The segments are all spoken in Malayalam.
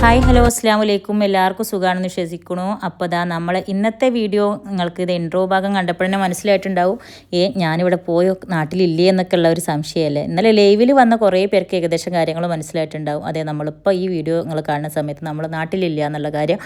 ഹായ് ഹലോ അസ്സാം വലൈക്കും. എല്ലാവർക്കും സുഖമാണെന്ന് വിശ്വസിക്കണു. അപ്പോൾ ഇതാ നമ്മൾ ഇന്നത്തെ വീഡിയോ നിങ്ങൾക്ക് ഇത് ഇൻട്രോ ഭാഗം കണ്ടപ്പോൾ തന്നെ മനസ്സിലായിട്ടുണ്ടാവും, ഞാനിവിടെ പോയോ നാട്ടിലില്ലേ എന്നൊക്കെ ഉള്ള ഒരു സംശയമല്ലേ. ഇന്നലെ ലൈവിൽ വന്ന കുറേ പേർക്ക് ഏകദേശം കാര്യങ്ങൾ മനസ്സിലായിട്ടുണ്ടാവും. അതെ, നമ്മളിപ്പോൾ ഈ വീഡിയോ നിങ്ങൾ കാണുന്ന സമയത്ത് നമ്മൾ നാട്ടിലില്ല എന്നുള്ള കാര്യം.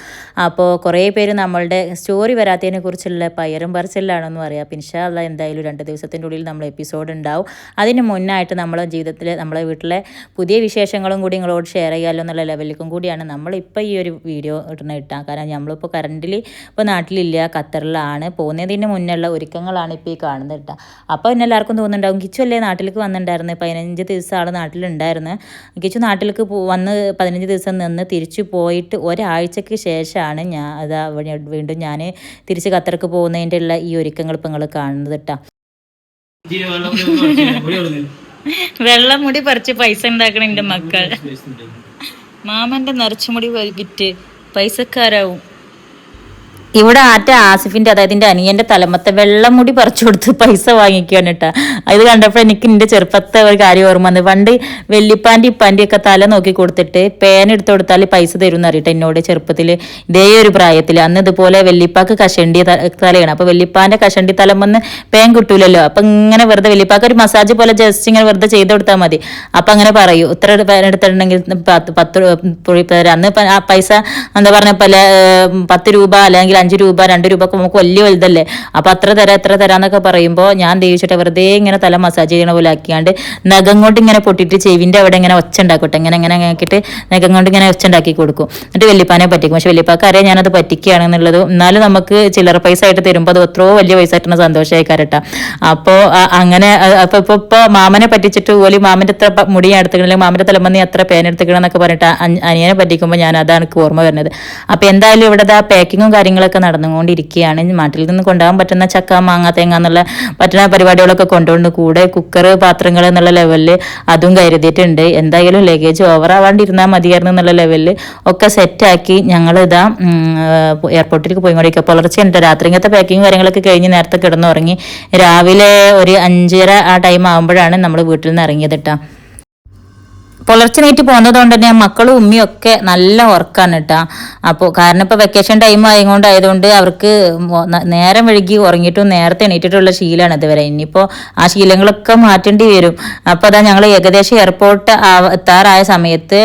അപ്പോൾ കുറേ പേര് നമ്മളുടെ സ്റ്റോറി വരാത്തതിനെ കുറിച്ചുള്ള പയറും പറച്ചിലാണെന്ന് പറയാം. പിന്നെ ഇൻഷാ അല്ലാഹ് എന്തായാലും 2 ദിവസത്തിൻ്റെ ഉള്ളിൽ നമ്മൾ എപ്പിസോഡ് ഉണ്ടാവും. അതിന് മുന്നായിട്ട് നമ്മളെ ജീവിതത്തിൽ നമ്മളെ വീട്ടിലെ പുതിയ വിശേഷങ്ങളും കൂടി നിങ്ങളോട് ഷെയർ ചെയ്യാമല്ലോ എന്നുള്ള ലെവലിലേക്കും കൂടിയാണ് നമ്മളിപ്പോൾ ഈ ഒരു വീഡിയോ ഇട്ടാൽ. കാരണം നമ്മളിപ്പോൾ കറണ്ടിൽ ഇപ്പോൾ നാട്ടിലില്ല, ഖത്തറിലാണ്. പോകുന്നതിന് മുന്നുള്ള ഒരുക്കങ്ങളാണ് ഇപ്പോൾ ഈ കാണുന്നത് കേട്ടോ. അപ്പോൾ പിന്നെ എല്ലാവർക്കും തോന്നുന്നുണ്ടാവും, കിച്ചു അല്ലേ നാട്ടിലേക്ക് വന്നിട്ടുണ്ടായിരുന്നു, 15 ദിവസം ആൾ നാട്ടിലുണ്ടായിരുന്നു. കിച്ചു നാട്ടിലേക്ക് വന്ന് 15 ദിവസം നിന്ന് തിരിച്ചു പോയിട്ട് ഒരാഴ്ചക്ക് ശേഷമാണ് വീണ്ടും ഞാൻ തിരിച്ച് ഖത്തർക്ക് പോകുന്നതിൻ്റെ ഉള്ള ഈ ഒരുക്കങ്ങൾ ഇപ്പോൾ നിങ്ങൾ കാണുന്നത് കേട്ടോ. വെള്ളം മുടി പറിച്ച് പൈസ ഉണ്ടാക്കണം എൻ്റെ മക്കൾ. മാമന്റെ നിറച്ചുമുടി വിറ്റ് പൈസക്കാരാവും. ഇവിടെ ആസിഫിന്റെ, അതായത് എൻ്റെ അനിയന്റെ തലമത്തെ വെള്ളമുടി പറിച്ചു കൊടുത്ത് പൈസ വാങ്ങിക്കുകയാണ് കേട്ടോ. ഇത് കണ്ടപ്പോൾ എനിക്ക് എൻ്റെ ചെറുപ്പത്തെ ഒരു കാര്യം ഓർമ്മ വന്നു. പണ്ട് വെല്ലിപ്പാൻ്റെ ഇപ്പാൻ്റെ ഒക്കെ തല നോക്കി കൊടുത്തിട്ട് പേൻ എടുത്ത് കൊടുത്താൽ പൈസ തരും എന്ന് അറിയട്ടെ. എന്നോട് ചെറുപ്പത്തിൽ ഇതേ ഒരു പ്രായത്തിൽ അന്ന് ഇതുപോലെ വെല്ലിപ്പാക്ക് കഷണ്ടി തലയാണ്. അപ്പോൾ വെല്ലിപ്പാൻ്റെ കഷണ്ടി തലം വന്ന് പേൻ കിട്ടൂലല്ലോ. അപ്പം ഇങ്ങനെ വെറുതെ വെല്ലിപ്പാക്ക് ഒരു മസാജ് പോലെ ജസ്റ്റ് ഇങ്ങനെ വെറുതെ ചെയ്ത് കൊടുത്താൽ മതി. അപ്പം അങ്ങനെ പറയൂ, ഇത്ര പേൻ എടുത്തിട്ടുണ്ടെങ്കിൽ 10 അന്ന് പൈസ എന്താ പറഞ്ഞ പോലെ 10 രൂപ അല്ലെങ്കിൽ 5 രൂപ 2 രൂപ ഒക്കെ നമുക്ക് വലിയ വലുതല്ലേ. അപ്പോൾ എത്ര തരാന്നൊക്കെ പറയുമ്പോൾ ഞാൻ ദേവിച്ചിട്ട് വെറുതെ ഇങ്ങനെ തല മസാജ് ചെയ്യണ പോലെ ആക്കിയാണ്ട് നഖം കൊണ്ട് ഇങ്ങനെ പൊട്ടിയിട്ട് ചെവിൻ്റെ അവിടെ ഇങ്ങനെ ഒച്ച ഉണ്ടാക്കട്ടെ, ഇങ്ങനെ ആക്കിയിട്ട് നഖം കൊണ്ട് ഇങ്ങനെ ഒച്ച ഉണ്ടാക്കി കൊടുക്കും. എന്നിട്ട് വെല്ലിപ്പാനെ പറ്റിക്കും. പക്ഷെ വെല്ലിപ്പാക്ക് അറിയാം ഞാനത് പറ്റിക്കുകയാണെന്നുള്ളത്. എന്നാലും നമുക്ക് ചില്ലറ പൈസ ആയിട്ട് തരുമ്പോൾ അത് എത്രയോ വലിയ പൈസ ആയിട്ടുള്ള സന്തോഷമായി കരട്ടാ. അപ്പോൾ അങ്ങനെ ഇപ്പോൾ മാമനെ പറ്റിച്ചിട്ട് പോലും മാമൻ്റെ എത്ര മുടി എടുത്തിക്കണം, അല്ലെങ്കിൽ മാമൻ്റെ തലമന്നി എത്ര പേൻ എടുത്തിക്കണം എന്നൊക്കെ പറഞ്ഞിട്ട് അനിയനെ പറ്റിക്കുമ്പോൾ ഞാൻ അതാണ് എനിക്ക് ഓർമ്മ വരുന്നത്. അപ്പോൾ എന്തായാലും ഇവിടെ പാക്കിങ്ങും കാര്യങ്ങളൊക്കെ നടന്നുകൊണ്ടിരിക്കുകയാണ്. നാട്ടിൽ നിന്ന് കൊണ്ടുപോകാൻ പറ്റുന്ന ചക്ക, മാങ്ങ, തേങ്ങ എന്നുള്ള പറ്റുന്ന പരിപാടികളൊക്കെ കൊണ്ടുകൊണ്ട് കൂടെ കുക്കർ, പാത്രങ്ങൾ എന്നുള്ള ലെവലിൽ അതും കരുതിയിട്ടുണ്ട്. എന്തായാലും ലഗേജ് ഓവർ ആവാണ്ടിരുന്നാൽ മതിയായിരുന്നു എന്നുള്ള ലെവലിൽ ഒക്കെ സെറ്റാക്കി ഞങ്ങളിതാ എയർപോർട്ടിലേക്ക് പോയിക്കൊണ്ടിരിക്കുക. പുലർച്ചെയുണ്ട്. രാത്രിങ്ങത്തെ പാക്കിങ് കാര്യങ്ങളൊക്കെ കഴിഞ്ഞ് നേരത്തെ കിടന്നുറങ്ങി. രാവിലെ ഒരു 5:30 ആ ടൈം ആകുമ്പോഴാണ് നമ്മൾ വീട്ടിൽ നിന്ന് ഇറങ്ങിയത് കേട്ടോ. പുലർച്ചെ നീറ്റ് പോകുന്നത് കൊണ്ട് തന്നെ മക്കളും ഉമ്മയും ഒക്കെ നല്ല ഉറക്കാണ് കേട്ടോ. അപ്പോൾ കാരണം ഇപ്പോൾ വെക്കേഷൻ ടൈം ആയതുകൊണ്ട് അവർക്ക് നേരം വഴുകി ഉറങ്ങിയിട്ടും നേരത്തെ എണീറ്റിട്ടുള്ള ശീലമാണ് ഇതുവരെ. ഇനിയിപ്പോൾ ആ ശീലങ്ങളൊക്കെ മാറ്റേണ്ടി വരും. അപ്പോൾ അതാ ഞങ്ങൾ ഏകദേശം എയർപോർട്ട് എത്താറായ സമയത്ത്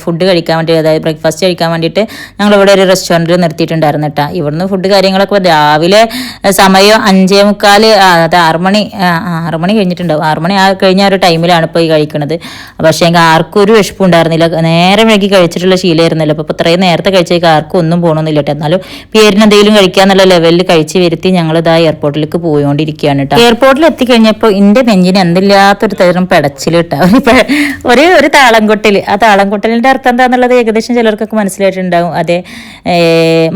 ഫുഡ് കഴിക്കാൻ വേണ്ടി, അതായത് ബ്രേക്ക്ഫാസ്റ്റ് കഴിക്കാൻ വേണ്ടിയിട്ട് ഞങ്ങളിവിടെ ഒരു റെസ്റ്റോറൻറ്റിൽ നിർത്തിയിട്ടുണ്ടായിരുന്നു കേട്ടോ. ഇവിടുന്ന് ഫുഡ് കാര്യങ്ങളൊക്കെ രാവിലെ സമയം 5:45, അതായത് 6 മണി കഴിഞ്ഞിട്ടുണ്ടാവും. 6 മണി കഴിഞ്ഞ ഒരു ടൈമിലാണ് ഇപ്പോൾ ഈ കഴിക്കുന്നത്. പക്ഷേ ആർക്കും ഒരു വിശപ്പും ഉണ്ടായിരുന്നില്ല. നേരെ വൈകി കഴിച്ചിട്ടുള്ള ശീലമായിരുന്നല്ലോ. അപ്പോൾ ഇത്രയും നേരത്തെ കഴിച്ചേക്ക് ആർക്കും ഒന്നും പോകണമെന്നില്ല കേട്ടോ. എന്നാലും പേരിന് എന്തെങ്കിലും കഴിക്കാന്നുള്ള ലെവലിൽ കഴിച്ച് വരുത്തി ഞങ്ങൾ ഇതാ എയർപോർട്ടിലേക്ക് പോയിക്കൊണ്ടിരിക്കുകയാണ് കേട്ടോ. എയർപോർട്ടിൽ എത്തിക്കഴിഞ്ഞപ്പോൾ എൻ്റെ നെഞ്ചിന് എന്തില്ലാത്തൊരു തരം പെടച്ചിൽ കേട്ടോ. ഒരു താളംകൊട്ടൽ. ആ താളംകൊട്ടലിൻ്റെ അർത്ഥം എന്താണെന്നുള്ളത് ഏകദേശം ചിലർക്കൊക്കെ മനസ്സിലായിട്ടുണ്ടാവും. അതെ,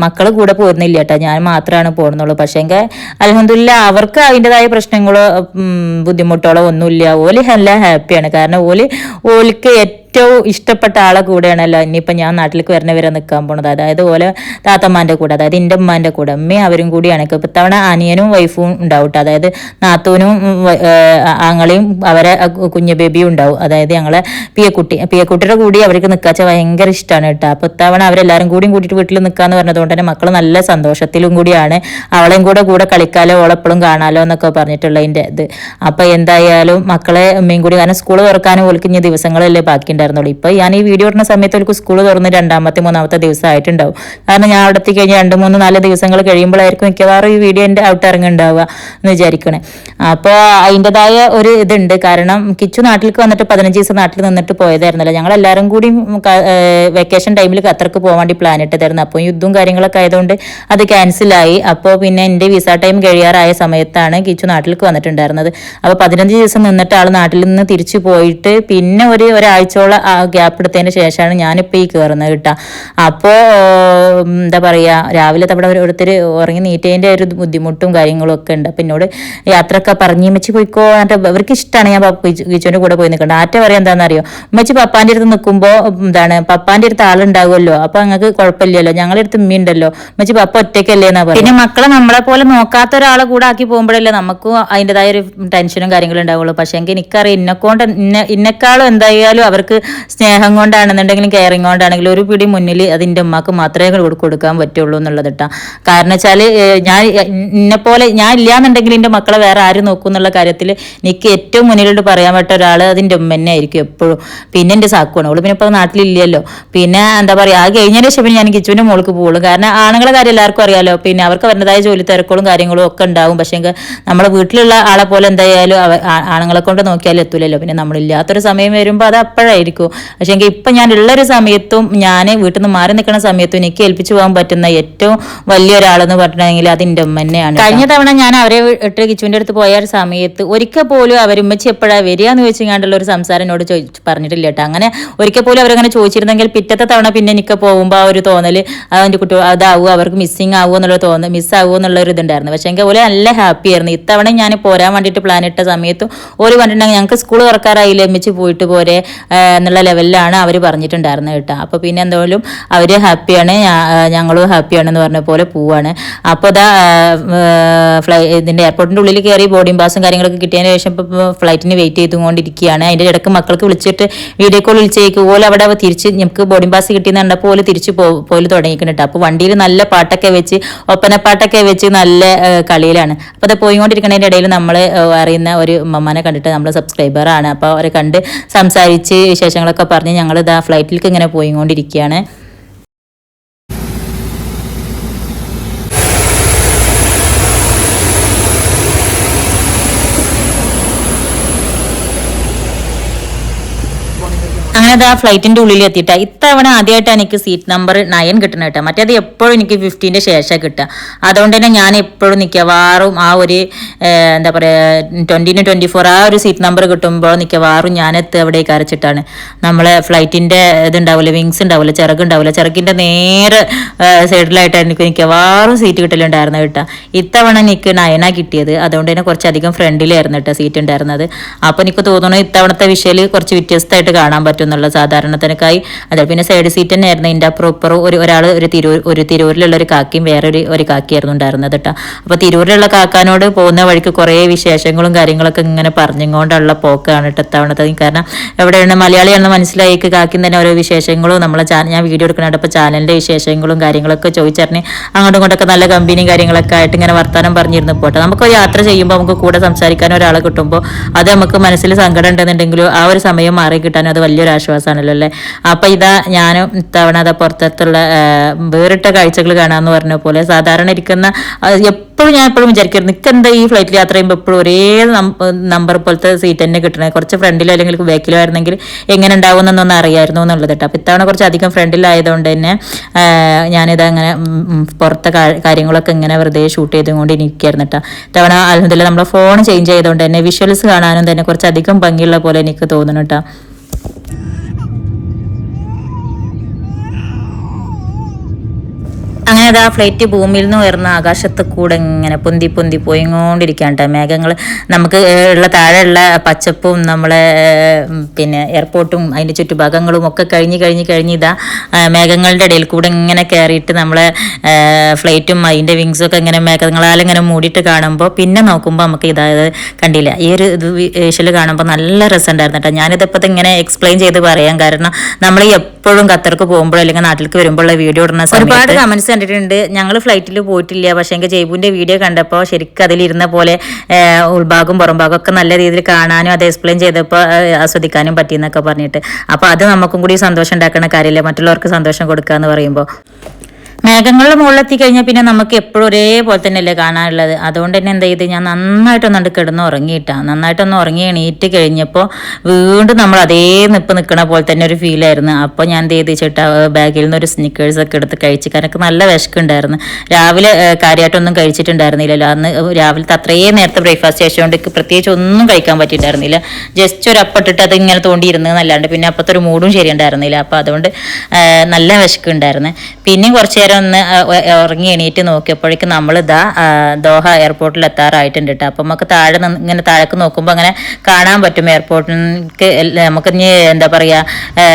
മക്കൾ കൂടെ പോരുന്നില്ല കേട്ടോ, ഞാൻ മാത്രമാണ് പോകുന്നുള്ളൂ. പക്ഷേ അൽഹംദുലില്ലാ അവർക്ക് അതിൻ്റെതായ പ്രശ്നങ്ങളോ ബുദ്ധിമുട്ടുകളോ ഒന്നുമില്ല. ഓല് എല്ലാം ഹാപ്പിയാണ്. കാരണം ഓൽക്ക് ഏറ്റവും ഇഷ്ടപ്പെട്ട ആളെ കൂടെയാണല്ലോ ഇനിയിപ്പോൾ ഞാൻ നാട്ടിലേക്ക് വരണവരെ നിൽക്കാൻ പോണത്. അതായത് ഓലെ താത്തമ്മാൻ്റെ കൂടെ, അതായത് എൻ്റെ ഉമ്മാൻ്റെ കൂടെ, അമ്മയും അവരും കൂടിയാണ്. ഇപ്പോൾ ഇത്തവണ അനിയനും വൈഫും ഉണ്ടാവും കേട്ടോ. അതായത് നാത്തൂനും ആങ്ങളെയും അവരെ കുഞ്ഞു ബേബിയും ഉണ്ടാവും. അതായത് ഞങ്ങളെ പിയക്കുട്ടിയുടെ കൂടി അവർക്ക് നിൽക്കാച്ച ഭയങ്കര ഇഷ്ടമാണ് കേട്ടോ. അപ്പോൾ ഇത്തവണ അവരെല്ലാവരും കൂടിയിട്ട് വീട്ടിൽ നിൽക്കാന്ന് പറഞ്ഞതുകൊണ്ട് തന്നെ മക്കൾ നല്ല സന്തോഷത്തിലും കൂടിയാണ്. അവളെയും കൂടെ കളിക്കാലോ, ഓളെപ്പോഴും കാണാലോ എന്നൊക്കെ പറഞ്ഞിട്ടുള്ളതിൻ്റെ ഇത്. അപ്പോൾ എന്തായാലും മക്കളെ ഉമ്മയും കൂടി, കാരണം സ്കൂൾ തുറക്കാനും ഒലിക്കിഞ്ഞ ദിവസങ്ങളല്ലേ ബാക്കി ഉണ്ടായിരുന്നുള്ളൂ. ഇപ്പോൾ ഞാൻ ഈ വീഡിയോ ഇടുന്ന സമയത്ത് അവർക്ക് സ്കൂൾ തുറന്ന് 2ാമത്തെ 3ാമത്തെ ദിവസം ആയിട്ടുണ്ടാവും. കാരണം ഞാൻ അവിടെ എത്തിക്കഴിഞ്ഞാൽ 2, 3, 4 ദിവസങ്ങൾ കഴിയുമ്പോഴായിരിക്കും മിക്കവാറും ഈ വീഡിയോ എൻ്റെ ഔട്ട് ഇറങ്ങുണ്ടാവുക എന്ന് വിചാരിക്കണേ. അപ്പോൾ അതിൻ്റെതായ ഒരു ഇതുണ്ട്. കാരണം കിച്ചു നാട്ടിലേക്ക് വന്നിട്ട് 15 ദിവസം നാട്ടിൽ നിന്നിട്ട് പോയതായിരുന്നല്ലോ. ഞങ്ങളെല്ലാവരും കൂടി വെക്കേഷൻ ടൈമിൽ ഖത്തർക്ക് പോകാൻ വേണ്ടി പ്ലാൻ ഇട്ടതായിരുന്നു. അപ്പോൾ യുദ്ധവും കാര്യങ്ങളൊക്കെ ആയതുകൊണ്ട് അത് ക്യാൻസലായി. അപ്പോൾ പിന്നെ എൻ്റെ വിസ ടൈം കഴിയാറായ സമയത്താണ് കിച്ചു നാട്ടിലേക്ക് വന്നിട്ടുണ്ടായിരുന്നത്. അപ്പോൾ 15 ദിവസം നിന്നിട്ട് ആൾ നാട്ടിൽ നിന്ന് തിരിച്ചു പോയിട്ട് പിന്നെ ഒരാഴ്ചയോളം ഗ്യാപ്പ് എടുത്തതിന് ശേഷമാണ് ഞാനിപ്പോൾ ഈ കയറുന്നത് കേട്ടോ. അപ്പോൾ എന്താ പറയുക, രാവിലെ അവിടെ ഓരോരുത്തർ ഉറങ്ങി നീറ്റതിൻ്റെ ഒരു ബുദ്ധിമുട്ടും കാര്യങ്ങളും ഒക്കെ ഉണ്ട്. അപ്പം എന്നോട് യാത്രയൊക്കെ പറഞ്ഞ് ഉമ്മച്ചി പോയിക്കോ, എന്നിട്ട് അവർക്ക് ഇഷ്ടമാണ് ഞാൻ ഗീച്ചോൻ്റെ കൂടെ പോയി നിൽക്കേണ്ടത്. ആറ്റ പറയാൻ എന്താണെന്നറിയോ, ഉമ്മച്ചി പപ്പാൻ്റെ അടുത്ത് നിൽക്കുമ്പോൾ പപ്പാൻ്റെ അടുത്ത് ആളുണ്ടാവുമല്ലോ, അപ്പോൾ നിങ്ങൾക്ക് കുഴപ്പമില്ലല്ലോ, ഞങ്ങളുടെ അടുത്ത് ഉമ്മ ഉണ്ടല്ലോ, ഉമ്മച്ചി പപ്പ ഒറ്റയ്ക്കല്ലേ എന്നാ പറയുക. പിന്നെ മക്കളെ നമ്മളെ പോലെ നോക്കാത്ത ഒരാളെ കൂടെ ആക്കി പോകുമ്പോഴല്ലേ നമുക്കും അതിൻ്റെതായ ഒരു ടെൻഷനും കാര്യങ്ങളും ഉണ്ടാവുള്ളൂ. പക്ഷേ എനിക്കറിയാം ഇന്നെക്കാളും എന്തായാലും അവർക്ക് സ്നേഹം കൊണ്ടാണെന്നുണ്ടെങ്കിലും കെയറിങ് കൊണ്ടാണെങ്കിലും ഒരു പിടി മുന്നിൽ അതിൻ്റെ ഉമ്മാക്ക് മാത്രമേ കൊടുക്കാൻ പറ്റുള്ളൂ എന്നുള്ളത് കേട്ടോ. കാരണം വെച്ചാൽ ഞാൻ എന്നെപ്പോലെ ഞാൻ ഇല്ലാന്നുണ്ടെങ്കിൽ എൻ്റെ മക്കളെ വേറെ ആരും നോക്കും എന്നുള്ള കാര്യത്തിൽ എനിക്ക് ഏറ്റവും മുന്നിലോട്ട് പറയാൻ പറ്റ ഒരാൾ അതിൻ്റെ ഉമ്മ തന്നെ ആയിരിക്കും എപ്പോഴും. പിന്നെ എൻ്റെ സാക്കുവാണ്, അവള് പിന്നെ ഇപ്പോൾ നാട്ടിലില്ലല്ലോ. പിന്നെ എന്താ പറയുക, ആ കഴിഞ്ഞതിന് ശേഷം ഞാൻ കിച്ചുവിൻ്റെ മോൾക്ക് പോകുള്ളൂ. കാരണം ആണുങ്ങളെ കാര്യം എല്ലാവർക്കും അറിയാലോ, പിന്നെ അവർക്ക് അവരുടേതായ ജോലി തിരക്കുകളും കാര്യങ്ങളും ഒക്കെ ഉണ്ടാവും. പക്ഷേ നമ്മുടെ വീട്ടിലുള്ള ആളെ പോലെ എന്തായാലും ആണുങ്ങളെ കൊണ്ട് നോക്കിയാലും എത്തൂലല്ലോ. പിന്നെ നമ്മളില്ലാത്തൊരു സമയം വരുമ്പോൾ അത് അപ്പോഴായിരിക്കും. പക്ഷേ ഇപ്പം ഞാൻ ഉള്ളൊരു സമയത്തും ഞാൻ വീട്ടിൽ നിന്ന് മാറി നിൽക്കുന്ന സമയത്തും എനിക്ക് ഏൽപ്പിച്ചു പോകാൻ പറ്റുന്ന ഏറ്റവും വലിയൊരാളെന്ന് പറഞ്ഞിട്ടുണ്ടെങ്കിൽ അത് എൻ്റെ ഉമ്മ തന്നെയാണ്. കഴിഞ്ഞ തവണ ഞാൻ അവരെ ഇട്ട് കിച്ചുവിൻ്റെ അടുത്ത് പോയ ഒരു സമയത്ത് ഒരിക്കൽ പോലും അവരുമ്മച്ചി എപ്പോഴാണ് വരിക എന്ന് വെച്ചിങ്ങാണ്ടുള്ള ഒരു സംസാരം എന്നോട് പറഞ്ഞിട്ടില്ല കേട്ടോ. അങ്ങനെ ഒരിക്കൽ പോലും അവരങ്ങനെ ചോദിച്ചിരുന്നെങ്കിൽ പിറ്റത്തെ തവണ പിന്നെ എനിക്ക് പോകുമ്പോൾ ആ ഒരു തോന്നൽ അതിൻ്റെ കുട്ടി അതാവുക, അവർക്ക് മിസ്സിങ് ആവുമോ എന്നുള്ള തോന്നൽ, മിസ്സാവുമോ എന്നുള്ള ഒരു ഇതുണ്ടായിരുന്നു. പക്ഷേ എങ്കിൽ ഓലെ നല്ല ഹാപ്പി ആയിരുന്നു. ഇത്തവണ ഞാൻ പോരാൻ വേണ്ടിയിട്ട് പ്ലാൻ ഇട്ട സമയത്തും ഒരു പറഞ്ഞിട്ടുണ്ടെങ്കിൽ ഞങ്ങൾക്ക് സ്കൂൾ തുറക്കാറായില്ല, എമ്മിച്ച് പോയിട്ട് പോരെ എന്നുള്ള ലെവലിലാണ് അവർ പറഞ്ഞിട്ടുണ്ടായിരുന്നത് കേട്ടോ. അപ്പോൾ പിന്നെ എന്തായാലും അവർ ഹാപ്പിയാണ്, ഞങ്ങളും ഹാപ്പിയാണെന്ന് പറഞ്ഞ പോലെ പോവാണ്. അപ്പോൾ ഇതാ ഇതിൻ്റെ എയർപോർട്ടിൻ്റെ ഉള്ളിൽ കയറി ബോർഡിംഗ് പാസും കാര്യങ്ങളൊക്കെ കിട്ടിയതിന് ശേഷം ഇപ്പോൾ ഫ്ലൈറ്റിന് വെയിറ്റ് ചെയ്തുകൊണ്ടിരിക്കുകയാണ്. അതിൻ്റെ ഇടയ്ക്ക് മക്കൾക്ക് വിളിച്ചിട്ട് വീഡിയോ കോൾ വിളിച്ചേക്ക് പോലെ അവിടെ തിരിച്ച് നമുക്ക് ബോർഡിംഗ് പാസ് കിട്ടിയെന്ന് കണ്ടപ്പോൾ പോലെ തിരിച്ച് പോലെ തുടങ്ങിയിട്ടുണ്ട്. അപ്പോൾ വണ്ടിയിൽ നല്ല പാട്ടൊക്കെ വെച്ച് ഒപ്പനപ്പാട്ടൊക്കെ വെച്ച് നല്ല കളിയിലാണ്. അപ്പോൾ അത് പോയിക്കൊണ്ടിരിക്കുന്നതിൻ്റെ ഇടയിൽ നമ്മൾ അറിയുന്ന ഒരു മമ്മനെ കണ്ടിട്ട് നമ്മൾ സബ്സ്ക്രൈബറാണ്. അപ്പോൾ അവരെ കണ്ട് സംസാരിച്ച് വിശേഷങ്ങളൊക്കെ പറഞ്ഞ് ഞങ്ങൾ ഇതാ ഫ്ലൈറ്റിലേക്ക് ഇങ്ങനെ പോയിക്കൊണ്ടിരിക്കുകയാണ്. അങ്ങനെ ആ ഫ്ലൈറ്റിൻ്റെ ഉള്ളിൽ എത്തിയിട്ടാ ഇത്തവണ ആദ്യമായിട്ടാണ് എനിക്ക് സീറ്റ് നമ്പർ 9 കിട്ടണം കേട്ടോ. മറ്റേത് എപ്പോഴും എനിക്ക് 15ൻ്റെ ശേഷം കിട്ടുക. അതുകൊണ്ട് തന്നെ ഞാൻ എപ്പോഴും മിക്കവാറും ആ ഒരു എന്താ പറയുക 20-24 ആ ഒരു സീറ്റ് നമ്പർ കിട്ടുമ്പോൾ മിക്കവാറും ഞാൻ എവിടേക്ക് അരച്ചിട്ടാണ് നമ്മളെ ഫ്ലൈറ്റിൻ്റെ ഇതുണ്ടാവില്ല, വിങ്സ് ഉണ്ടാവില്ല, ചിറകുണ്ടാവില്ല, ചിറകിൻ്റെ നേരെ സൈഡിലായിട്ടാണ് എനിക്ക് മിക്കവാറും സീറ്റ് കിട്ടലുണ്ടായിരുന്നു കേട്ടോ. ഇത്തവണ എനിക്ക് 9 കിട്ടിയത്. അതുകൊണ്ട് തന്നെ കുറച്ചധികം ഫ്രണ്ടിലായിരുന്നു കേട്ടോ സീറ്റ് ഉണ്ടായിരുന്നത്. അപ്പോൾ എനിക്ക് തോന്നുന്നു ഇത്തവണത്തെ വിഷയിൽ കുറച്ച് വ്യത്യസ്തമായിട്ട് കാണാൻ പറ്റും എന്നുള്ള സാധാരണത്തിനൊക്കെയായി. അതെ പിന്നെ സൈഡ് സീറ്റ് തന്നെ ആയിരുന്നു. ഇതിൻ്റെ അപ്പുറം ഒരാൾ ഒരു തിരൂരിലുള്ള ഒരു കാക്കയും വേറെ ഒരു കാക്കിയായിരുന്നു ഉണ്ടായിരുന്നത് കേട്ടോ. അപ്പോൾ തിരൂരിലുള്ള കാക്കാനോട് പോകുന്ന വഴിക്ക് കുറേ വിശേഷങ്ങളും കാര്യങ്ങളൊക്കെ ഇങ്ങനെ പറഞ്ഞുകൊണ്ടുള്ള പോക്കാണ് കേട്ടോ ഇത്തവണത്തെ. കാരണം എവിടെയാണ് മലയാളിയാണെന്ന് മനസ്സിലായിക്ക് കാക്കി തന്നെ ഓരോ വിശേഷങ്ങളും നമ്മളെ ഞാൻ വീഡിയോ എടുക്കുന്നുണ്ട്. അപ്പോൾ ചാനലിൻ്റെ വിശേഷങ്ങളും കാര്യങ്ങളൊക്കെ ചോദിച്ചറിഞ്ഞ് അങ്ങോട്ടും ഇങ്ങോട്ടൊക്കെ നല്ല കമ്പനിയും കാര്യങ്ങളൊക്കെ ആയിട്ട് ഇങ്ങനെ വർത്താനം പറഞ്ഞിരുന്നു പോട്ടെ. നമുക്ക് യാത്ര ചെയ്യുമ്പോൾ നമുക്ക് കൂടെ സംസാരിക്കാൻ ഒരാളെ കിട്ടുമ്പോൾ അത് നമുക്ക് മനസ്സിൽ സങ്കടം ഉണ്ടെന്നുണ്ടെങ്കിലും ആ ഒരു സമയം മാറി കിട്ടാനും അത് വലിയൊരു ആശ്വാസമാണല്ലോ അല്ലേ. അപ്പം ഇതാ ഞാനും ഇത്തവണ അതാ പുറത്തുള്ള വേറിട്ട കാഴ്ചകൾ കാണാമെന്ന് പറഞ്ഞ പോലെ സാധാരണ ഇരിക്കുന്ന എപ്പോഴും ഞാൻ എപ്പോഴും വിചാരിക്കരുത് നിൽക്കെന്താ ഈ ഫ്ലൈറ്റിൽ യാത്ര ചെയ്യുമ്പോൾ എപ്പോഴും ഒരേ നമ്പർ പോലത്തെ സീറ്റ് തന്നെ കിട്ടണേ. കുറച്ച് ഫ്രണ്ടിലോ അല്ലെങ്കിൽ ബാക്കിലോ ആയിരുന്നെങ്കിൽ എങ്ങനെ ഉണ്ടാവുമെന്നൊന്നും അറിയായിരുന്നു എന്നുള്ളത് കേട്ടോ. അപ്പോൾ ഇത്തവണ കുറച്ച് അധികം ഫ്രണ്ടിലായതുകൊണ്ട് തന്നെ ഞാനിത് അങ്ങനെ പുറത്തെ കാര്യങ്ങളൊക്കെ ഇങ്ങനെ വെറുതെ ഷൂട്ട് ചെയ്തുകൊണ്ട് ഇരിക്കുകയായിരുന്നു കേട്ടോ. ഇത്തവണ അൽഹംദുലില്ലാ നമ്മുടെ ഫോൺ ചേഞ്ച് ചെയ്തുകൊണ്ട് തന്നെ വിഷ്വൽസ് കാണാനും തന്നെ കുറച്ചധികം ഭംഗിയുള്ള പോലെ എനിക്ക് തോന്നുന്നു കേട്ടോ. അങ്ങനെ അതാ ഫ്ലൈറ്റ് ഭൂമിയിൽ നിന്ന് ഉയർന്ന ആകാശത്ത് കൂടെ ഇങ്ങനെ പൊന്തി പൊന്തി പോയിക്കൊണ്ടിരിക്കുകയാണ് കേട്ടോ. മേഘങ്ങൾ നമുക്ക് ഉള്ള താഴെയുള്ള പച്ചപ്പും നമ്മളെ പിന്നെ എയർപോർട്ടും അതിൻ്റെ ചുറ്റുഭാഗങ്ങളും ഒക്കെ കഴിഞ്ഞ് ഇതാ മേഘങ്ങളുടെ ഇടയിൽ കൂടെ ഇങ്ങനെ കയറിയിട്ട് നമ്മളെ ഫ്ലൈറ്റും അതിൻ്റെ വിങ്സും ഒക്കെ ഇങ്ങനെ മേഘങ്ങളാൽ ഇങ്ങനെ മൂടിയിട്ട് കാണുമ്പോൾ പിന്നെ നോക്കുമ്പോൾ നമുക്ക് ഇതായത് കണ്ടില്ല ഈ ഒരു ഇത് വിഷ്വൽ കാണുമ്പോൾ നല്ല രസമുണ്ടായിരുന്നു കേട്ടോ. ഞാനിതിപ്പോൾ ഇങ്ങനെ എക്സ്പ്ലെയിൻ ചെയ്ത് പറയാം. കാരണം നമ്മൾ എപ്പോഴും ഖത്തർക്ക് പോകുമ്പോഴോ അല്ലെങ്കിൽ നാട്ടിലേക്ക് വരുമ്പോഴുള്ള വീഡിയോ ഇടുന്ന ഒരുപാട് കമൻസ് കണ്ടിട്ടുണ്ട്. ഞങ്ങൾ ഫ്ലൈറ്റിൽ പോയിട്ടില്ല, പക്ഷേ എങ്കിൽ ജയ്ബുവിൻ്റെ വീഡിയോ കണ്ടപ്പോൾ ശരിക്കും അതിലിരുന്ന പോലെ ഉൾഭാഗം പുറം ഭാഗം ഒക്കെ നല്ല രീതിയിൽ കാണാനും അത് എക്സ്പ്ലെയിൻ ചെയ്തപ്പോൾ ആസ്വദിക്കാനും പറ്റിയെന്നൊക്കെ പറഞ്ഞിട്ട്. അപ്പോൾ അത് നമുക്കും കൂടി സന്തോഷം ഉണ്ടാക്കുന്ന കാര്യമല്ലേ, മറ്റുള്ളവർക്ക് സന്തോഷം കൊടുക്കുക എന്ന് പറയുമ്പോൾ. മേഘങ്ങളുടെ മുകളിലെത്തി കഴിഞ്ഞാൽ പിന്നെ നമുക്ക് എപ്പോഴും ഒരേപോലെ തന്നെയല്ലേ കാണാനുള്ളത്. അതുകൊണ്ട് തന്നെ എന്താ ചെയ്ത് ഞാൻ നന്നായിട്ടൊന്നുണ്ട് കിടന്ന് ഉറങ്ങിയിട്ടാണ്. നന്നായിട്ടൊന്ന് ഉറങ്ങി എണീറ്റ് കഴിഞ്ഞപ്പോൾ വീണ്ടും നമ്മൾ അതേ നിൽക്കണ പോലെ തന്നെ ഒരു ഫീലായിരുന്നു. അപ്പോൾ ഞാൻ എന്ത് ചെയ്ത് ചേട്ടാ ബാഗിൽ നിന്ന് ഒരു സ്നിക്കേഴ്സ് ഒക്കെ എടുത്ത് കഴിച്ച്. കാരണം നല്ല വിശക്കുണ്ടായിരുന്നു. രാവിലെ കാര്യമായിട്ടൊന്നും കഴിച്ചിട്ടുണ്ടായിരുന്നില്ലല്ലോ അന്ന്. രാവിലത്തെ അത്രയും നേരത്തെ ബ്രേക്ക്ഫാസ്റ്റ് കഴിച്ചുകൊണ്ട് പ്രത്യേകിച്ച് ഒന്നും കഴിക്കാൻ പറ്റിയിട്ടുണ്ടായിരുന്നില്ല. ജസ്റ്റ് ഒരു അപ്പട്ടിട്ട് അത് ഇങ്ങനെ തോണ്ടിയിരുന്നതെന്നല്ലാണ്ട് പിന്നെ അപ്പത്തെ ഒരു മൂഡും ശരിയുണ്ടായിരുന്നില്ല. അപ്പോൾ അതുകൊണ്ട് നല്ല വിശക്കുണ്ടായിരുന്നു. പിന്നെയും കുറച്ച് നേരം ഒന്ന് ഉറങ്ങി എണീറ്റ് നോക്കിയപ്പോഴേക്കും നമ്മളിതാ ദോഹ എയർപോർട്ടിൽ എത്താറായിട്ടുണ്ട് കേട്ടോ. അപ്പം നമുക്ക് താഴെ ഇങ്ങനെ താഴേക്ക് നോക്കുമ്പോൾ അങ്ങനെ കാണാൻ പറ്റും എയർപോർട്ടിലേക്ക് നമുക്ക് ഇനി എന്താ പറയുക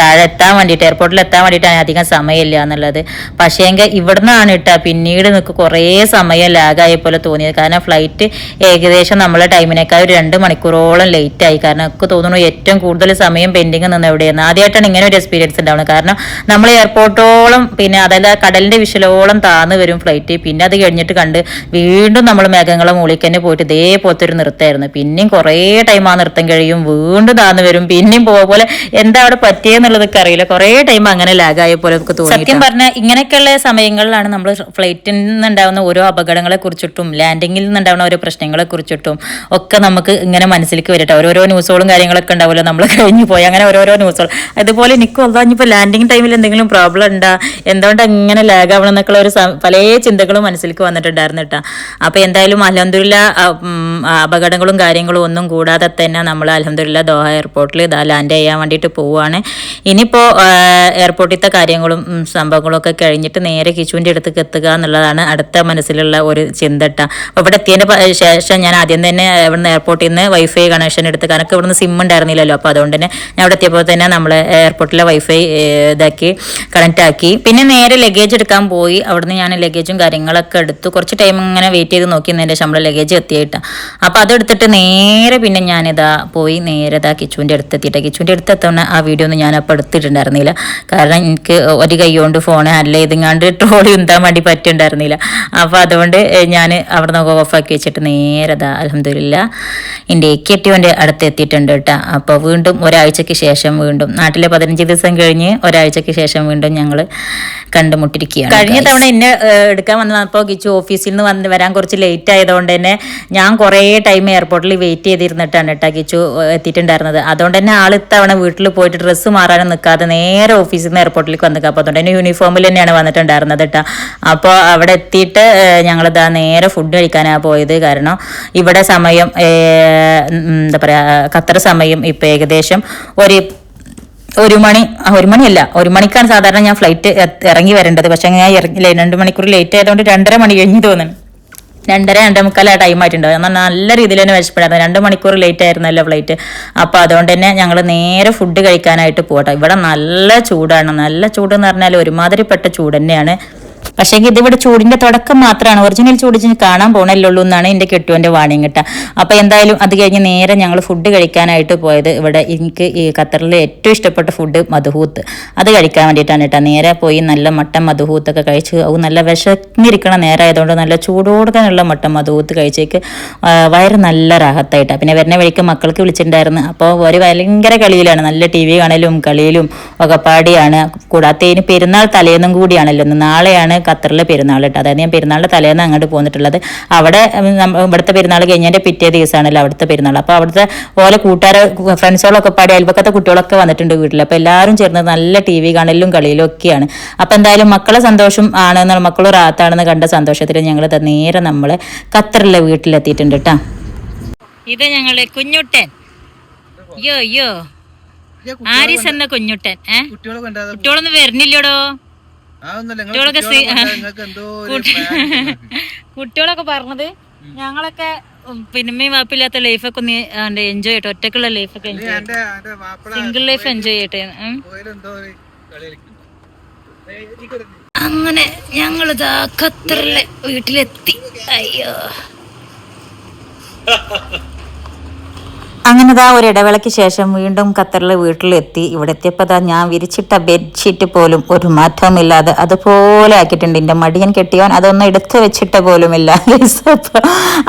താഴെ എത്താൻ വേണ്ടിയിട്ട് എയർപോർട്ടിൽ എത്താൻ വേണ്ടിയിട്ടാണ് അധികം സമയമില്ല എന്നുള്ളത്. പക്ഷേ എങ്കിൽ ഇവിടുന്നാണ് കേട്ടോ പിന്നീട് നിങ്ങൾക്ക് കുറേ സമയം ലാഗായ പോലെ തോന്നിയത്. കാരണം ഫ്ലൈറ്റ് ഏകദേശം നമ്മളെ ടൈമിനേക്കാൾ ഒരു 2 മണിക്കൂറോളം ലേറ്റ് ആയി. കാരണം എനിക്ക് തോന്നുന്നു ഏറ്റവും കൂടുതൽ സമയം പെൻഡിങ് നിന്ന് എവിടെയാണ്. ആദ്യമായിട്ടാണ് ഇങ്ങനെ ഒരു എക്സ്പീരിയൻസ് ഉണ്ടാവുന്നത്. കാരണം നമ്മൾ എയർപോർട്ടോളം പിന്നെ അതായത് കടലിന്റെ വിശലോളം താന്ന് വരും ഫ്ലൈറ്റ്. പിന്നെ അത് കഴിഞ്ഞിട്ട് കണ്ട് വീണ്ടും നമ്മൾ മേഘങ്ങളെ മുകളിലേക്ക് തന്നെ പോയിട്ട് ഇതേപോലത്തെ ഒരു നൃത്തമായിരുന്നു. പിന്നെയും കുറേ ടൈം ആ നൃത്തം കഴിയും, വീണ്ടും താന്ന് വരും, പിന്നെയും പോലെ എന്താ അവിടെ പറ്റിയെന്നുള്ളതൊക്കെ അറിയില്ല. കുറേ ടൈം അങ്ങനെ ലാഗായ പോലെ നമുക്ക് തോന്നി. സത്യം പറഞ്ഞാൽ ഇങ്ങനെയൊക്കെയുള്ള സമയങ്ങളിലാണ് നമ്മൾ ഫ്ലൈറ്റിൽ നിന്നുണ്ടാവുന്ന ഓരോ അപകടങ്ങളെ കുറിച്ചിട്ടും ലാൻഡിങ്ങിൽ നിന്നുണ്ടാവുന്ന ഓരോ പ്രശ്നങ്ങളെ കുറിച്ചിട്ടും ഒക്കെ നമുക്ക് ഇങ്ങനെ മനസ്സിലേക്ക് വരട്ടെ. ഓരോരോ ന്യൂസുകളും കാര്യങ്ങളൊക്കെ ഉണ്ടാവുമല്ലോ നമ്മൾ കഴിഞ്ഞു പോയി അങ്ങനെ ഓരോരോ ന്യൂസുകൾ. അതുപോലെ എനിക്കും അതാഞ്ഞിപ്പോൾ ലാൻഡിങ് ടൈമിൽ എന്തെങ്കിലും പ്രോബ്ലം ഉണ്ടാ, എന്തുകൊണ്ട് ഇങ്ങനെ ലാഗ് ആവണം എന്നൊക്കെയുള്ള ഒരു പല ചിന്തകളും മനസ്സിലേക്ക് വന്നിട്ടുണ്ടായിരുന്നു കേട്ടോ. അപ്പോൾ എന്തായാലും അൽഹംദുലില്ലാ അപകടങ്ങളും കാര്യങ്ങളും ഒന്നും കൂടാതെ തന്നെ നമ്മൾ അൽഹംദുലില്ലാ ദോഹ എയർപോർട്ടിൽ ഇതാ ലാൻഡ് ചെയ്യാൻ വേണ്ടിയിട്ട് പോവുകയാണ്. ഇനിയിപ്പോൾ എയർപോർട്ടിലത്തെ കാര്യങ്ങളും സംഭവങ്ങളും ഒക്കെ കഴിഞ്ഞിട്ട് നേരെ കിച്ചുവിൻ്റെ അടുത്തേക്ക് എത്തുക എന്നുള്ളതാണ് അടുത്ത മനസ്സിലുള്ള ഒരു ചിന്ത കേട്ടോ. അപ്പോൾ ഇവിടെ എത്തിയതിൻ്റെ ശേഷം ഞാൻ ആദ്യം തന്നെ ഇവിടുന്ന് എയർപോർട്ടിൽ നിന്ന് വൈഫൈ കണക്ഷൻ എടുത്ത്, കാരണം ഇവിടുന്ന് സിം ഉണ്ടായിരുന്നില്ലല്ലോ. അപ്പോൾ അതുകൊണ്ട് തന്നെ ഞാൻ ഇവിടെ എത്തിയപ്പോൾ തന്നെ നമ്മൾ എയർപോർട്ടിലെ വൈഫൈ ഇതാക്കി കണക്റ്റ് ആക്കി. പിന്നെ നേരെ ലഗേജ് എടുക്കാൻ പോയി. അവിടുന്ന് ഞാൻ ലഗേജും കാര്യങ്ങളൊക്കെ എടുത്തു. കുറച്ച് ടൈം ഇങ്ങനെ വെയിറ്റ് ചെയ്ത് നോക്കിയതിൻ്റെ ശേഷം നമ്മളെ ലഗേജ് എത്തിയിട്ട് അപ്പോൾ അതെടുത്തിട്ട് നേരെ പിന്നെ ഞാനിതാ പോയി നേരെ ഇതാ കിച്ചുവിൻ്റെ അടുത്തെത്തിയിട്ട് കിച്ചുവിൻ്റെ അടുത്തെത്തണ ആ വീഡിയോ ഒന്നും ഞാൻ അപ്പോൾ എടുത്തിട്ടുണ്ടായിരുന്നില്ല. കാരണം എനിക്ക് ഒരു കൈ കൊണ്ട് ഫോൺ ഹാൻഡിൽ ചെയ്തെങ്ങാണ്ട് ട്രോളി ഉന്താൻ വേണ്ടി പറ്റുന്നുണ്ടായിരുന്നില്ല. അപ്പോൾ അതുകൊണ്ട് ഞാൻ അവിടെ നിന്ന് ഓഫാക്കി വെച്ചിട്ട് നേരെ ഇതാ അൽഹംദുലില്ലാ എൻ്റെ കെട്ടിയോൻ്റെ അടുത്ത് എത്തിയിട്ടുണ്ട് കേട്ടോ. അപ്പോൾ വീണ്ടും ഒരാഴ്ചയ്ക്ക് ശേഷം വീണ്ടും നാട്ടിലെ 15 ദിവസം കഴിഞ്ഞ് ഒരാഴ്ചയ്ക്ക് ശേഷം വീണ്ടും ഞങ്ങൾ കണ്ടുമുട്ടിരിക്കുകയാണ്. കഴിഞ്ഞ തവണ എന്നെ എടുക്കാൻ വന്നപ്പോൾ കിച്ചു ഓഫീസിൽ നിന്ന് വരാൻ കുറച്ച് ലേറ്റ് ആയതുകൊണ്ട് തന്നെ ഞാൻ കുറേ ടൈം എയർപോർട്ടിൽ വെയിറ്റ് ചെയ്തിരുന്നിട്ടാണ് കേട്ടോ കിച്ചു എത്തിയിട്ടുണ്ടായിരുന്നത്. അതുകൊണ്ട് തന്നെ ആൾ ഇത്തവണ വീട്ടിൽ പോയിട്ട് ഡ്രസ്സ് മാറാനും നിൽക്കാതെ നേരെ ഓഫീസിൽ നിന്ന് എയർപോർട്ടിലേക്ക് വന്നിക്കുക. അപ്പോൾ അതുകൊണ്ട് തന്നെ യൂണിഫോമിൽ തന്നെയാണ് വന്നിട്ടുണ്ടായിരുന്നത് കേട്ടോ. അപ്പോൾ അവിടെ എത്തിയിട്ട് ഞങ്ങളിതാ നേരെ ഫുഡ് കഴിക്കാനാണ് പോയത്. കാരണം ഇവിടെ സമയം എന്താ പറയുക ഖത്തർ സമയം ഇപ്പോൾ ഏകദേശം ഒരു മണിയല്ല 1 മണിക്കാണ് സാധാരണ ഞാൻ ഫ്ലൈറ്റ് ഇറങ്ങി വരേണ്ടത്. പക്ഷെ ഞാൻ 2 മണിക്കൂർ ലേറ്റ് ആയതുകൊണ്ട് 2:30 മണി കഴിഞ്ഞ് തോന്നുന്നു. 2:30-2:45 ആ ടൈം ആയിട്ടുണ്ടാവും. എന്നാൽ നല്ല രീതിയിൽ തന്നെ വിശപ്പെടായിരുന്നു. 2 മണിക്കൂർ ലേറ്റ് ആയിരുന്നല്ലോ ഫ്ലൈറ്റ്. അപ്പോൾ അതുകൊണ്ട് തന്നെ ഞങ്ങൾ നേരെ ഫുഡ് കഴിക്കാനായിട്ട് പോകട്ടെ. ഇവിടെ നല്ല ചൂടാണ്. നല്ല ചൂടെന്ന് പറഞ്ഞാൽ ഒരുമാതിരിപ്പെട്ട ചൂട് തന്നെയാണ്. പക്ഷേ ഇതിവിടെ ചൂടിന്റെ തുടക്കം മാത്രമാണ്. ഒറിജിനൽ ചൂട് കാണാൻ പോകണല്ലുള്ളൂ എന്നാണ് എൻ്റെ കെട്ടുവിൻ്റെ വാണിങ് കേട്ടോ. അപ്പോൾ എന്തായാലും അത് കഴിഞ്ഞ് നേരെ ഞങ്ങൾ ഫുഡ് കഴിക്കാനായിട്ട് പോയത്. ഇവിടെ എനിക്ക് ഈ ഖത്തറിലെ ഏറ്റവും ഇഷ്ടപ്പെട്ട ഫുഡ് മധുഹൂത്ത്, അത് കഴിക്കാൻ വേണ്ടിയിട്ടാണ് കേട്ടോ. നേരെ പോയി നല്ല മട്ടൻ മധുഹൂത്തൊക്കെ കഴിച്ച് നല്ല വിശന്നിരിക്കണ നേരമായതുകൊണ്ട് നല്ല ചൂടോടെ തന്നെയുള്ള മട്ടൻ മധുഹൂത്ത് കഴിച്ചേക്ക് വയറ് നല്ല റാഹത്തായിട്ടാണ്. പിന്നെ വരുന്ന വഴിക്ക് മക്കൾക്ക് വിളിച്ചിട്ടുണ്ടായിരുന്നു. അപ്പോൾ ഒരു ഭയങ്കര കളിയിലാണ്, നല്ല TV കാണലും കളിയിലും ഒക്കെ പാടിയാണ്. കൂടാതെ ഇനി പെരുന്നാൾ തലേന്നും കൂടിയാണല്ലോ, നാളെയാണ് ഖത്തറിലെ പെരുന്നാൾ കേട്ടോ. അതായത് ഞാൻ പെരുന്നാളിൻ്റെ തലേന്ന് അങ്ങോട്ട് പോന്നിട്ടുള്ളത്. അവിടെ ഇവിടുത്തെ പെരുന്നാൾ കഴിഞ്ഞതിൻ്റെ പിറ്റേ ദിവസമാണല്ലോ അവിടുത്തെ പെരുന്നാൾ. അപ്പോൾ അവിടുത്തെ ഓരോ ഫ്രണ്ട്സുകളൊക്കെ പാടി അയൽപക്കത്തെ കുട്ടികളൊക്കെ വന്നിട്ടുണ്ട് വീട്ടിൽ. അപ്പോൾ എല്ലാവരും ചേർന്ന് നല്ല TV കാണലും കളിയിലും ഒക്കെയാണ്. അപ്പോൾ എന്തായാലും മക്കളെ സന്തോഷം ആണ്, മക്കളും റാത്താണെന്ന് കണ്ട സന്തോഷത്തിൽ ഞങ്ങൾ നേരെ നമ്മളെ ഖത്തറിലെ വീട്ടിലെത്തിയിട്ടുണ്ട് കേട്ടോ. ഇത് ഞങ്ങള് കുഞ്ഞുട്ടൻ യോ ആരിസ് എന്ന കുഞ്ഞുട്ടൻ. കുട്ടികളൊന്നും വരുന്നില്ലടോ. കുട്ടികളൊക്കെ പറഞ്ഞത് ഞങ്ങളൊക്കെ പിന്നെ വാപ്പില്ലാത്ത ലൈഫൊക്കെ ഒന്ന് എൻജോയ് ചെയ്യട്ടെ, ഒറ്റക്കുള്ള ലൈഫൊക്കെ സിംഗിൾ ലൈഫ് എൻജോയ് ചെയ്യട്ടെ. അങ്ങനെ ഞങ്ങളിതാ ഖത്തറിലെ വീട്ടിലെത്തി. അയ്യോ അങ്ങനെ ഒരു ഇടവേളയ്ക്ക് ശേഷം വീണ്ടും ഖത്തറിലെ വീട്ടിലെത്തി. ഇവിടെ എത്തിയപ്പോൾ ഞാൻ വിരിച്ചിട്ട ബെഡ്ഷീറ്റ് പോലും ഒരു മാറ്റവുമില്ലാതെ അതുപോലെ ആക്കിയിട്ടുണ്ട്. എൻ്റെ മടിയൻ കെട്ടിയവൻ അതൊന്നും എടുത്ത് വെച്ചിട്ട് പോലുമില്ല.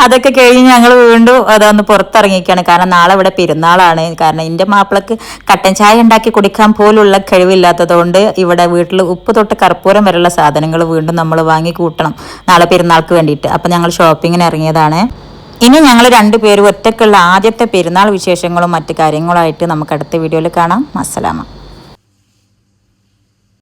അതൊക്കെ കഴിഞ്ഞ് ഞങ്ങൾ വീണ്ടും അതൊന്ന് പുറത്തിറങ്ങിക്കുകയാണ്. കാരണം നാളെ ഇവിടെ പെരുന്നാളാണ്. കാരണം എൻ്റെ മാപ്പിളക്ക് കട്ടൻ ചായ ഉണ്ടാക്കി കുടിക്കാൻ പോലുള്ള കഴിവില്ലാത്തതുകൊണ്ട് ഇവിടെ വീട്ടിൽ ഉപ്പ് തൊട്ട് കർപ്പൂരം വരെയുള്ള സാധനങ്ങൾ വീണ്ടും നമ്മൾ വാങ്ങി കൂട്ടണം നാളെ പെരുന്നാൾക്ക് വേണ്ടിയിട്ട്. അപ്പം ഞങ്ങൾ ഷോപ്പിങ്ങിന് ഇറങ്ങിയതാണ്. ഇനി ഞങ്ങൾ 2 പേരും ഒറ്റക്കുള്ള ആദ്യത്തെ പെരുന്നാൾ വിശേഷങ്ങളും മറ്റു കാര്യങ്ങളുമായിട്ട് നമുക്ക് അടുത്ത വീഡിയോയിൽ കാണാം. അസ്സലാമ.